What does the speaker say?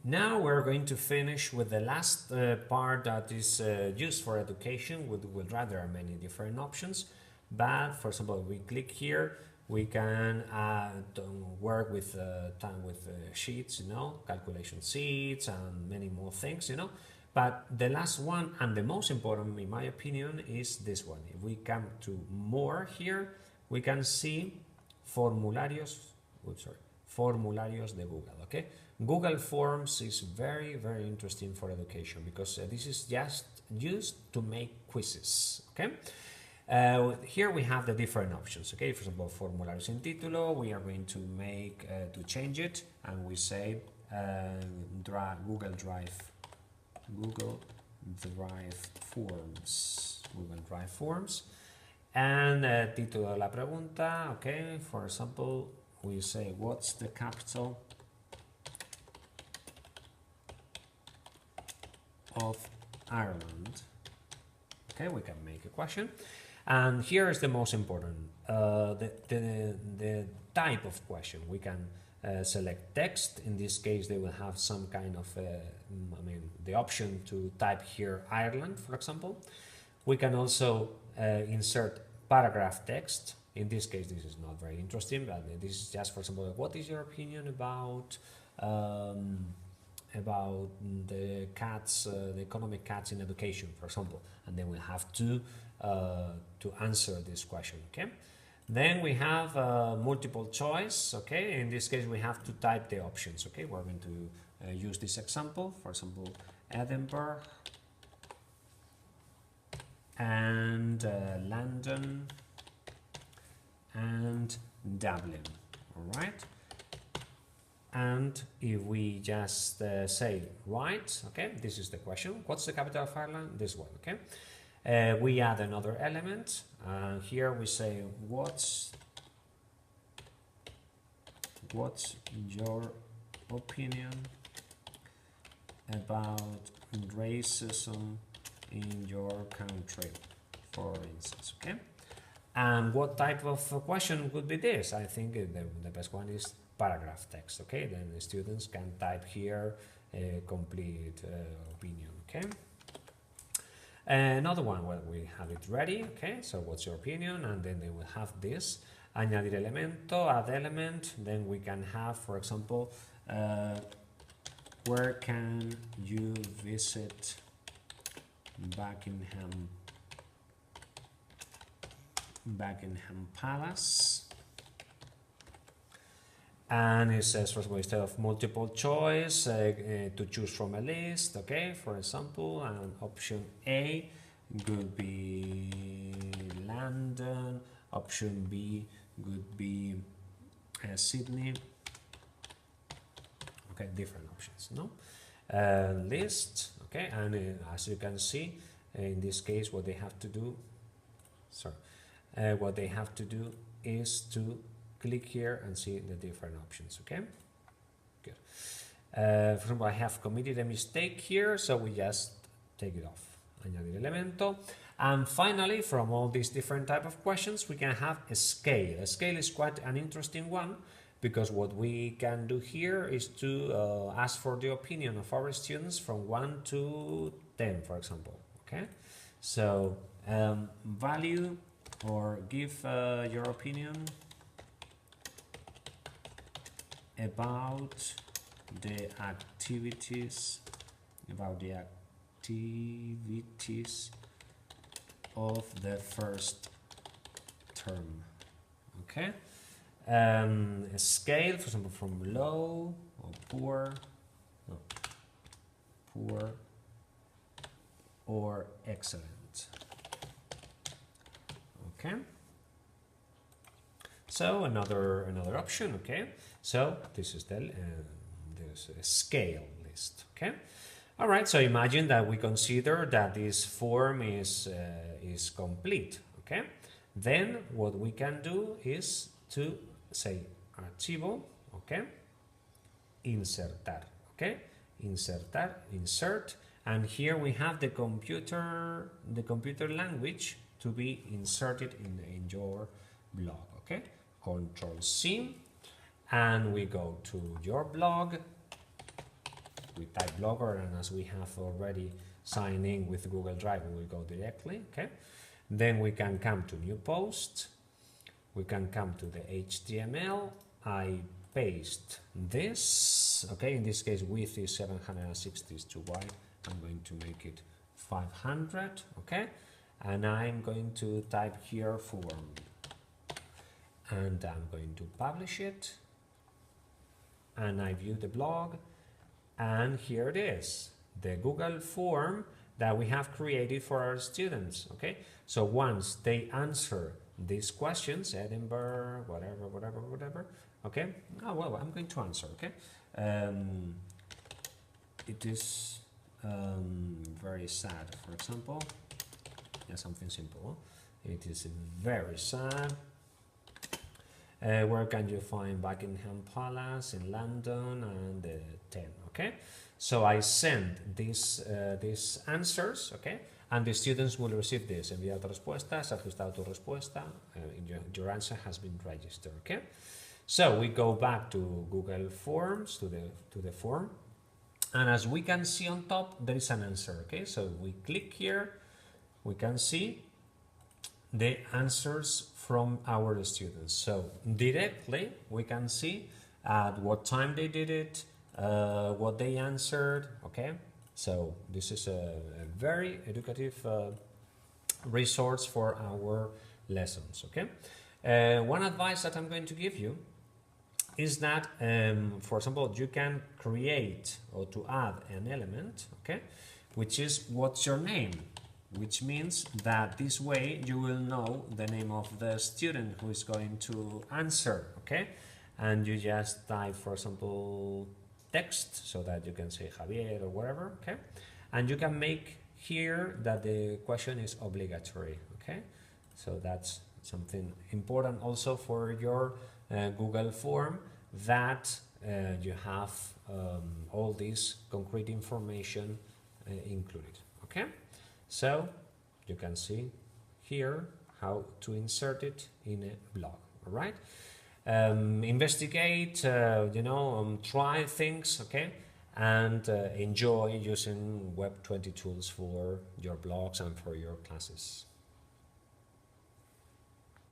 Now we're going to finish with the last part that is used for education. We'll rather there are many different options, but for example, we click here, we can work with sheets, calculation sheets and many more things, But the last one and the most important, in my opinion, is this one. If we come to more here, we can see formularios. Oops, sorry, formularios de Google. Okay, Google Forms is very, very interesting for education because this is just used to make quizzes. Okay. Here we have the different options. Okay, for example, formularios en título. We are going to make to change it, and we say Google Drive Forms, and título de la pregunta. Okay, for example, we say what's the capital of Ireland. Okay, we can make a question. And here is the most important, the type of question. We can select text. In this case, they will have some kind of, the option to type here Ireland, for example. We can also insert paragraph text. In this case, this is not very interesting, but this is just, for example, what is your opinion about the cats, the economic cats in education, for example, and then we have to answer this question. Okay, then we have multiple choice. Okay, in this case we have to type the options. Okay, we're going to use this example, for example, Edinburgh and London and Dublin. All right. And if we just say right, okay, this is the question. What's the capital of Ireland? This one, okay. We add another element. Here we say what's your opinion about racism in your country, for instance, okay. And what type of question would be this? I think the best one is paragraph text. Okay, then the students can type here a complete opinion. Okay, another one, well, we have it ready. Okay, so what's your opinion? And then they will have this añadir elemento, add element. Then we can have, for example, where can you visit Buckingham Palace? And it says, for example, instead of multiple choice, to choose from a list. Okay, for example, and option A could be London, option B could be Sydney. Okay, different options, no? List. Okay, and as you can see, in this case, what they have to do, what they have to do is to click here and see the different options. Okay, good. For example, I have committed a mistake here, so we just take it off. Añadir elemento. And finally, from all these different type of questions, we can have a scale. A scale is quite an interesting one, because what we can do here is to ask for the opinion of our students from 1 to 10, for example. Okay, so value or give your opinion about the activities of the first term. Okay, a scale, for example, from low or poor, poor or excellent. Okay, so another option. Okay, so this is the scale list. Okay, all right. So imagine that we consider that this form is complete. Okay, then what we can do is to say archivo. Okay, insertar. Okay, insert, and here we have the computer language to be inserted in your blog. Okay, Control C, and we go to your blog, we type blogger, and as we have already signed in with Google Drive, we will go directly, okay? Then we can come to new post, we can come to the HTML, I paste this, okay? In this case, width is 760 is too wide, I'm going to make it 500, okay? And I'm going to type here form, and I'm going to publish it, and I view the blog, and here it is, the Google form that we have created for our students, okay? So once they answer these questions, Edinburgh, whatever, okay? Oh, well, I'm going to answer, okay? It is very sad, for example. Yeah, something simple. It is very sad. Where can you find Buckingham Palace in London and 10, okay? So I send these answers, okay? And the students will receive this. Enviar tu respuesta, has ajustado tu respuesta, your answer has been registered, okay? So we go back to Google Forms, to the form, and as we can see on top, there is an answer, okay? So we click here, we can see the answers from our students. So directly we can see at what time they did it, what they answered, okay? So this is a very educative resource for our lessons, okay? One advice that I'm going to give you is that, for example, you can create or to add an element, okay, which is what's your name, which means that this way you will know the name of the student who is going to answer, okay? And you just type, for example, text, so that you can say Javier or whatever, okay? And you can make here that the question is obligatory, okay? So that's something important also for your Google form, that you have all this concrete information included, okay? So you can see here how to insert it in a blog, all right? Investigate, try things, okay? And enjoy using Web 20 tools for your blogs and for your classes.